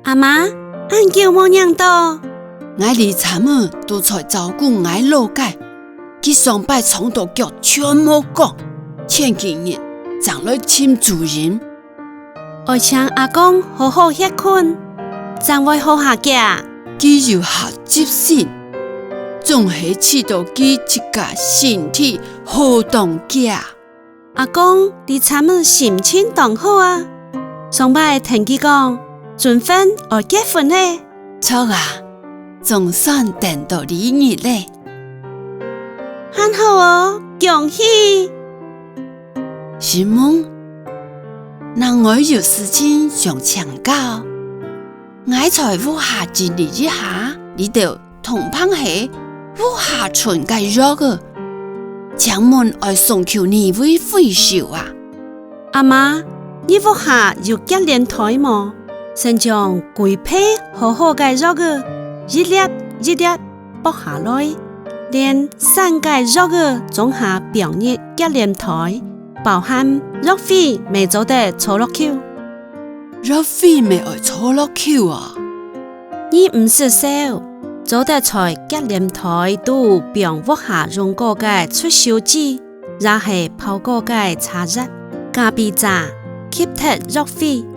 阿妈，俺叫么样多？我离参们都在照顾我老家，佢上摆从头脚全冇讲，前几日长来请主人。我请阿公好好歇困，暂会好下家。佢要下接先，仲系知道佢一家身体好当家。阿公，你参们心情当好啊？上摆听佢讲，准婚而结婚嘞。错啊，总算等到呢日嘞。很好哦，恭喜！是梦，那我有事情想请教，我在屋下整理一下，你就同朋起屋下存介肉个，请问爱送求你位回收啊？阿妈，你屋下有结连台么？先将龟皮好好介肉个，一粒一粒剥下来，连三介肉个总下表热结连台，包含肉片未做得搓落口。肉片未爱搓落口啊？你唔识笑，做得在结连台都并屋下用过嘅出烧纸，然后泡过嘅茶热，加比炸，keep 脱肉片。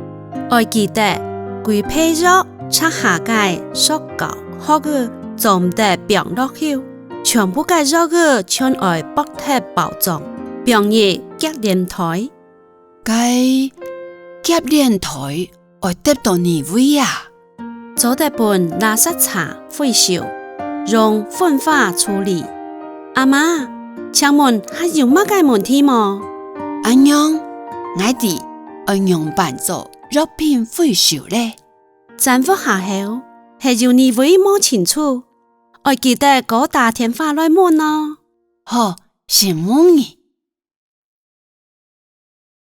爱记得龟皮肉拆下嘅塑胶好个做唔得并落口，全部嘅肉个全爱剥脱包装，并热结连台。该结连台爱得到你位啊？做得本垃圾茶回收，用焚化处理。阿妈，请问还有乜嘅问题么？安样，我哋爱用办做肉片回收咧。咱屋下後，係要你會摸清楚，我記得嗰大天花來門咯。好，是乜嘢？